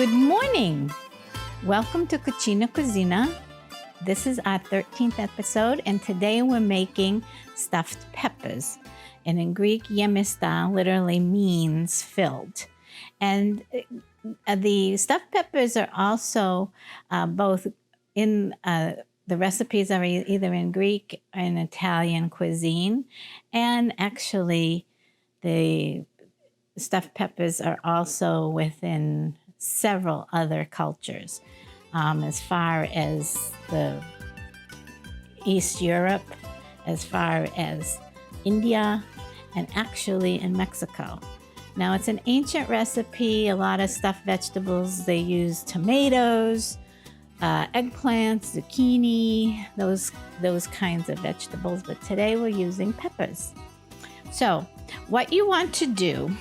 Good morning. Welcome to Cucina Kouzina. This is our 13th episode, and today we're making stuffed peppers. And in Greek, yemista literally means filled. And the stuffed peppers are also both in the recipes are either in Greek or in Italian cuisine. And actually, the stuffed peppers are also within several other cultures, as far as the East Europe, as far as India, and actually in Mexico. Now, it's an ancient recipe, a lot of stuffed vegetables. They use tomatoes, eggplants, zucchini, those kinds of vegetables, but today we're using peppers. So what you want to do,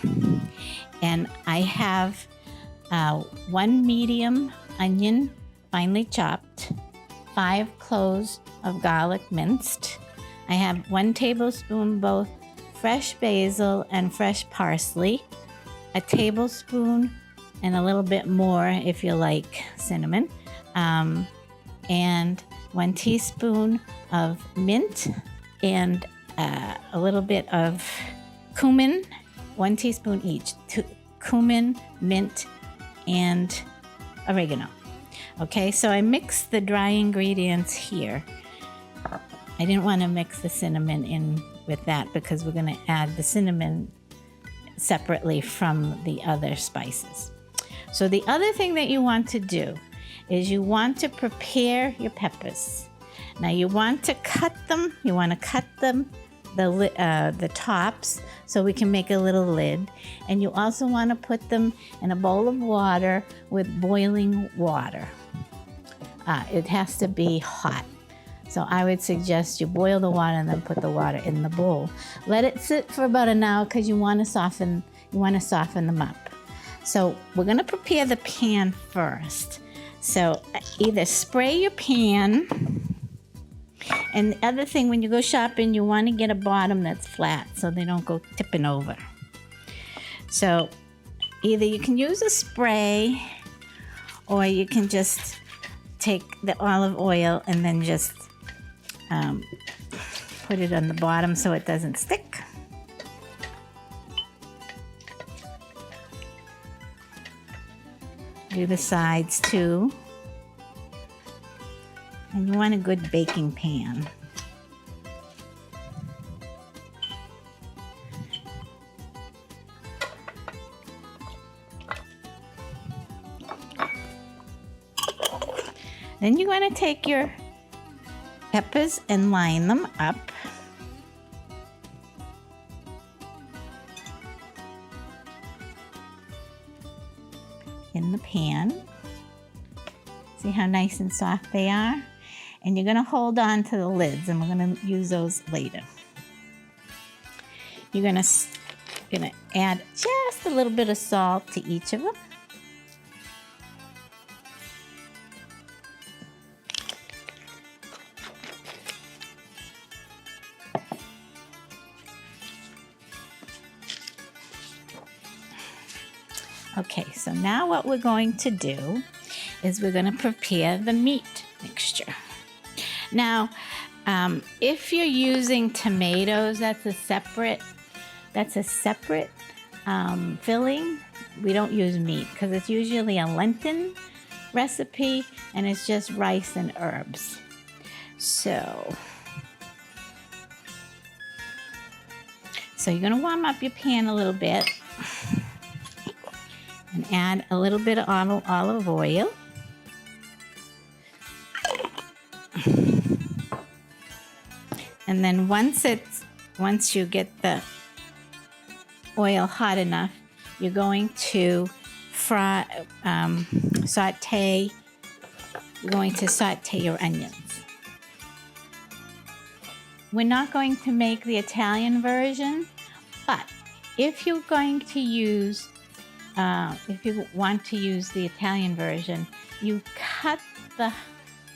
and I have 1 medium onion finely chopped, 5 cloves of garlic minced. I have 1 tablespoon both fresh basil and fresh parsley, a tablespoon and a little bit more if you like cinnamon, and 1 teaspoon of mint and a little bit of cumin, 1 teaspoon each, cumin, mint, and oregano. Okay, so I mixed the dry ingredients here. I didn't want to mix the cinnamon in with that because we're going to add the cinnamon separately from the other spices. So the other thing that you want to do is you want to prepare your peppers. Now you want to cut them. You want to cut them, the tops, so we can make a little lid. And you also want to put them in a bowl of water with boiling water. It has to be hot. So I would suggest you boil the water and then put the water in the bowl. Let it sit for about an hour because you want to soften them up. So we're going to prepare the pan first. So either spray your pan, and the other thing, when you go shopping, you want to get a bottom that's flat so they don't go tipping over. So either you can use a spray or you can just take the olive oil and then just put it on the bottom so it doesn't stick. Do the sides too. And you want a good baking pan. Then you're going to take your peppers and line them up. In the pan. See how nice and soft they are? And you're going to hold on to the lids, and we're going to use those later. You're going to add just a little bit of salt to each of them. Okay, so now what we're going to do is we're going to prepare the meat mixture. Now, if you're using tomatoes, that's a separate filling. We don't use meat because it's usually a Lenten recipe and it's just rice and herbs. So you're going to warm up your pan a little bit and add a little bit of olive oil. And then once you get the oil hot enough, you're going to saute your onions. We're not going to make the Italian version, but if you want to use the Italian version, you cut the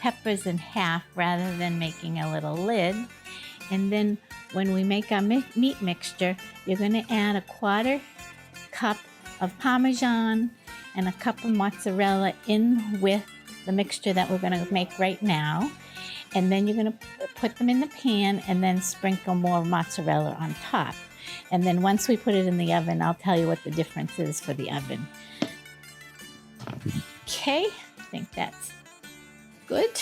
peppers in half rather than making a little lid. And then when we make our meat mixture, you're going to add a 1/4 cup of Parmesan and a cup of mozzarella in with the mixture that we're going to make right now. And then you're going to put them in the pan and then sprinkle more mozzarella on top. And then once we put it in the oven, I'll tell you what the difference is for the oven. Okay, I think that's good.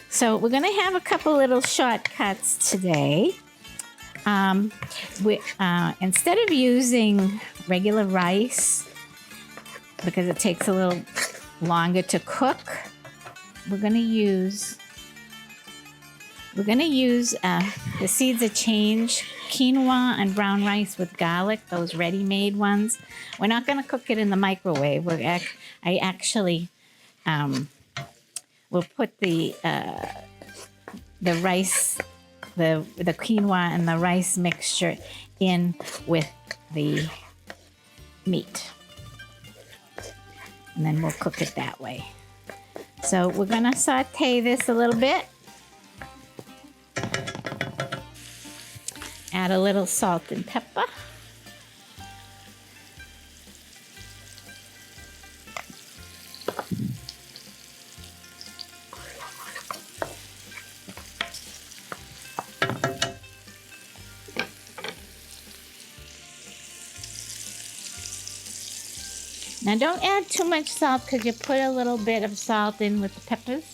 So we're going to have a couple little shortcuts today. Instead of using regular rice, because it takes a little longer to cook, we're going to use the Seeds of Change quinoa and brown rice with garlic, those ready-made ones. We're not going to cook it in the microwave. I actually will put the rice, the quinoa and the rice mixture in with the meat. And then we'll cook it that way. So we're going to saute this a little bit. Add a little salt and pepper. Now don't add too much salt because you put a little bit of salt in with the peppers.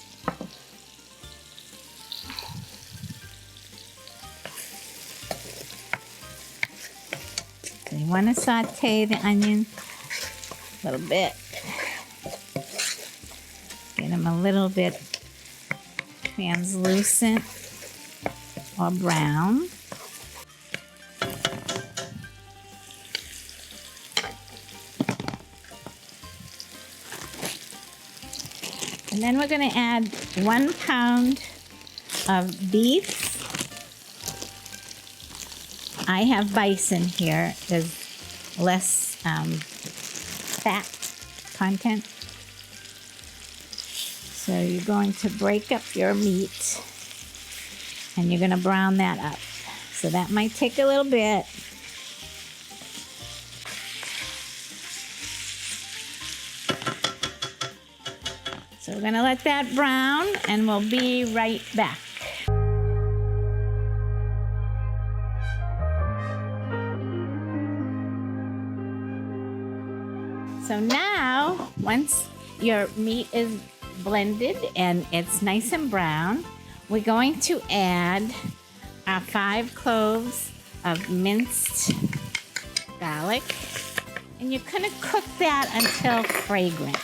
So you want to saute the onion a little bit. Get them a little bit translucent or brown. And then we're going to add 1 pound of beef. I have bison here. There's less fat content. So you're going to break up your meat and you're going to brown that up. So that might take a little bit. So we're going to let that brown and we'll be right back. So now, once your meat is blended and it's nice and brown, we're going to add our 5 cloves of minced garlic. And you're going to cook that until fragrant,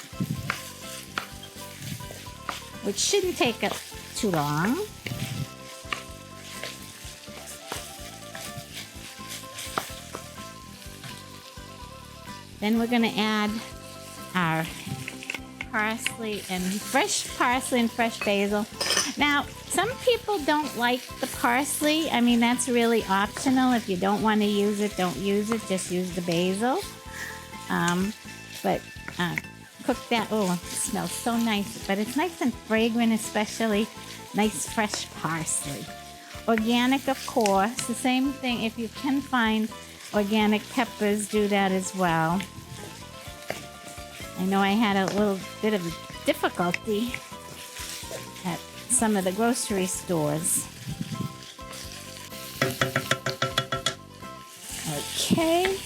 which shouldn't take too long. Then we're going to add our fresh parsley and fresh basil. Now, some people don't like the parsley. I mean, that's really optional. If you don't want to use it, don't use it. Just use the basil. Cook that. Oh, it smells so nice. But it's nice and fragrant, especially nice fresh parsley. Organic, of course. The same thing. If you can find organic peppers, do that as well. I know I had a little bit of difficulty at some of the grocery stores. Okay.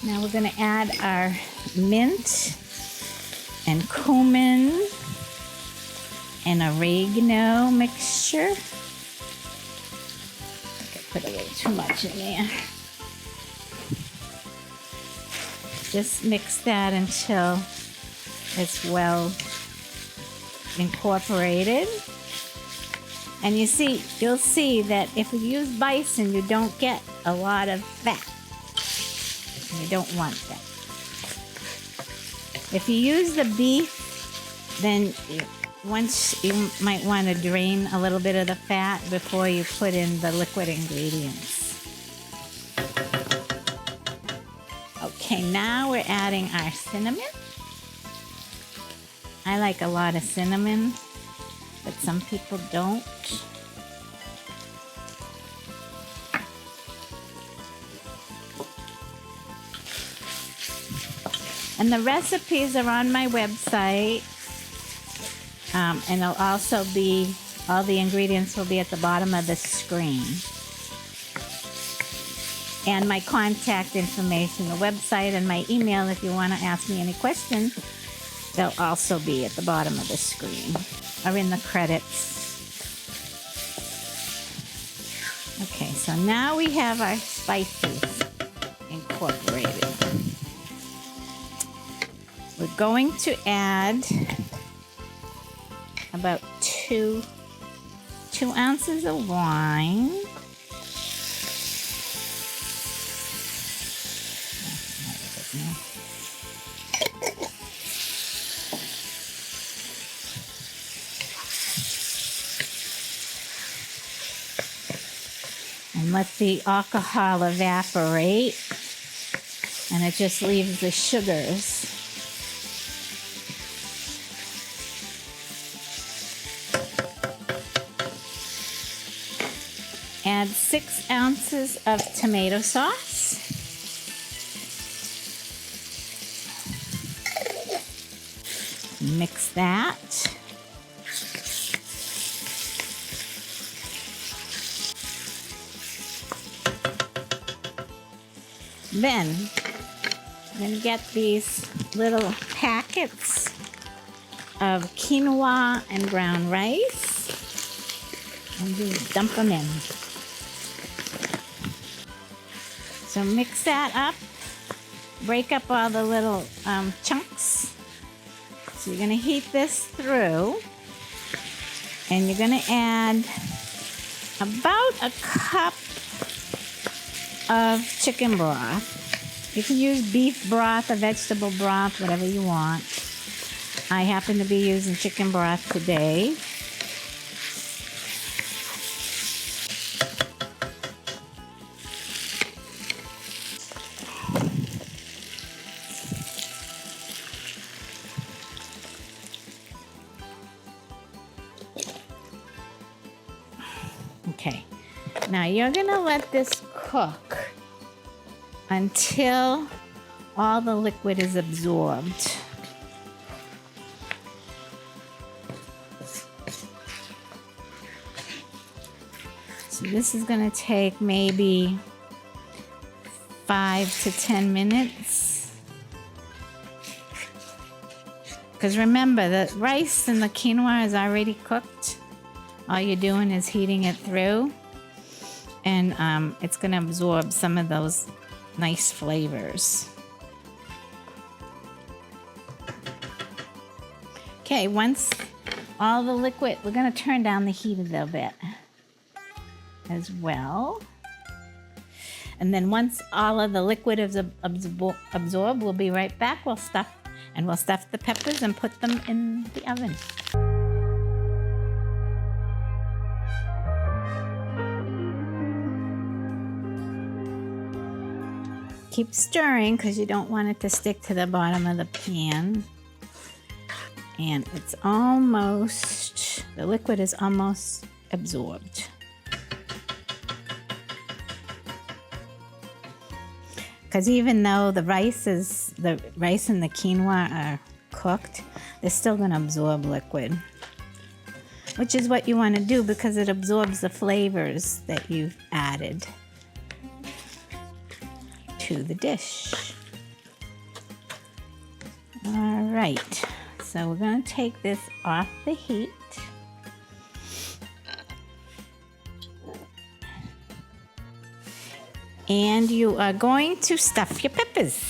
Now we're going to add our mint and cumin and oregano mixture. Put a little too much in there. Just mix that until it's well incorporated. And you'll see that if you use bison, you don't get a lot of fat. You don't want that. If you use the beef, then once you might want to drain a little bit of the fat before you put in the liquid ingredients. Okay, now we're adding our cinnamon. I like a lot of cinnamon, but some people don't. And the recipes are on my website. And it'll also be, all the ingredients will be at the bottom of the screen. And my contact information, the website and my email, if you want to ask me any questions, they'll also be at the bottom of the screen or in the credits. Okay, so now we have our spices incorporated. We're going to add about two ounces of wine. And let the alcohol evaporate, and it just leaves the sugars. Add 6 ounces of tomato sauce. Mix that. Then I'm going to get these little packets of quinoa and brown rice and just dump them in. So mix that up, break up all the little chunks. So you're going to heat this through, and you're going to add about a cup of chicken broth. You can use beef broth or vegetable broth, whatever you want. I happen to be using chicken broth today. Okay, now you're gonna let this cook until all the liquid is absorbed. So this is gonna take maybe 5 to 10 minutes. Because remember, the rice and the quinoa is already cooked. All you're doing is heating it through, and it's going to absorb some of those nice flavors. Okay, once all the liquid, we're going to turn down the heat a little bit as well. And then once all of the liquid is absorbed, we'll be right back. We'll stuff the peppers and put them in the oven. Keep stirring because you don't want it to stick to the bottom of the pan. And it's almost, the liquid is almost absorbed. Because even though the rice and the quinoa are cooked, they're still going to absorb liquid. Which is what you want to do because it absorbs the flavors that you've added to the dish. All right, so we're going to take this off the heat. And you are going to stuff your peppers.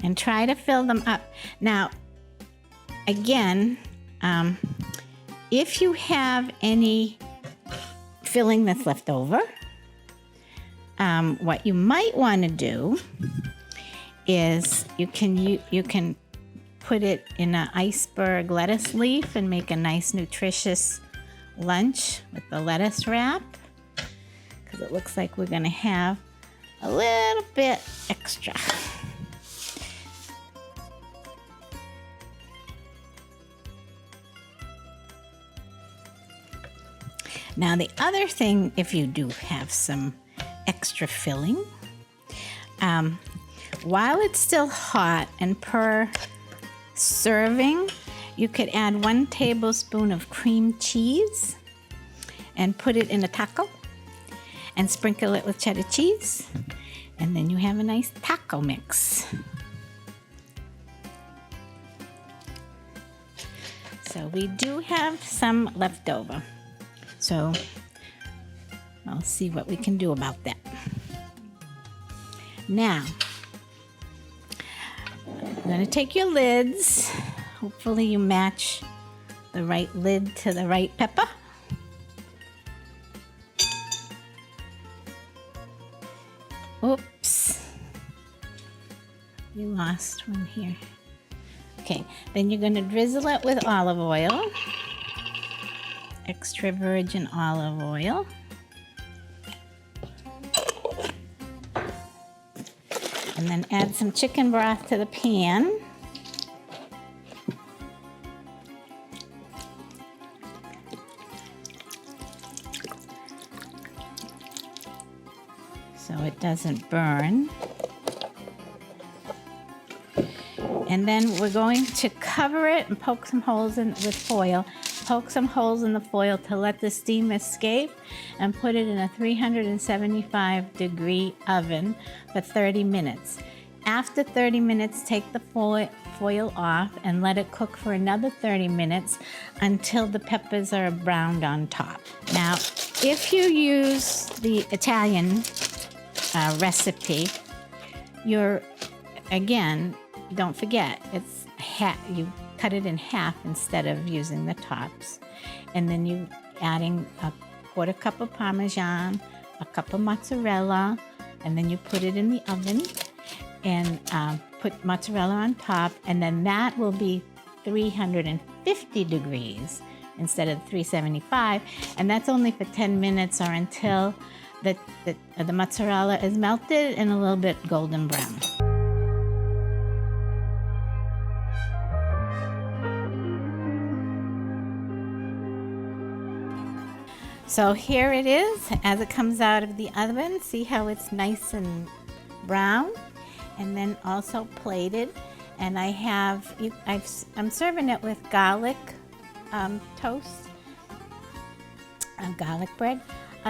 And try to fill them up. Now, again, if you have any filling that's left over, what you might want to do is you can put it in an iceberg lettuce leaf and make a nice nutritious lunch with the lettuce wrap, because it looks like we're gonna have a little bit extra. Now the other thing, if you do have some extra filling, while it's still hot and per serving, you could add 1 tablespoon of cream cheese and put it in a taco and sprinkle it with cheddar cheese, and then you have a nice taco mix. So we do have some left over, so I'll see what we can do about that. Now, I'm going to take your lids. Hopefully you match the right lid to the right pepper. Oops. You lost one here. Okay, then you're going to drizzle it with olive oil. Extra virgin olive oil. And then add some chicken broth to the pan. So it doesn't burn. And then we're going to cover it and poke some holes in with foil. Poke some holes in the foil to let the steam escape, and put it in a 375-degree oven for 30 minutes. After 30 minutes, take the foil off and let it cook for another 30 minutes until the peppers are browned on top. Now, if you use the Italian recipe, again, don't forget, it's you cut it in half instead of using the tops. And then you adding a 1/4 cup of Parmesan, a cup of mozzarella, and then you put it in the oven and put mozzarella on top, and then that will be 350 degrees instead of 375, and that's only for 10 minutes or until the mozzarella is melted and a little bit golden brown. So here it is as it comes out of the oven. See how it's nice and brown, and then also plated. And I'm serving it with garlic toast, garlic bread.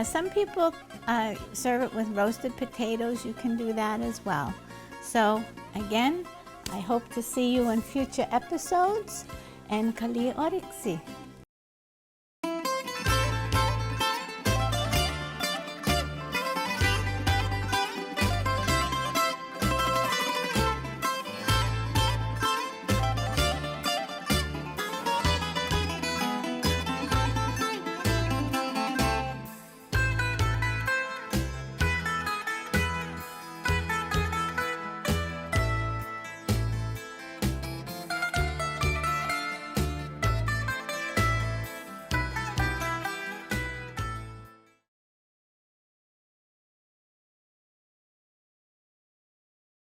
Some people serve it with roasted potatoes. You can do that as well. So again, I hope to see you in future episodes, and Kali Oriksi.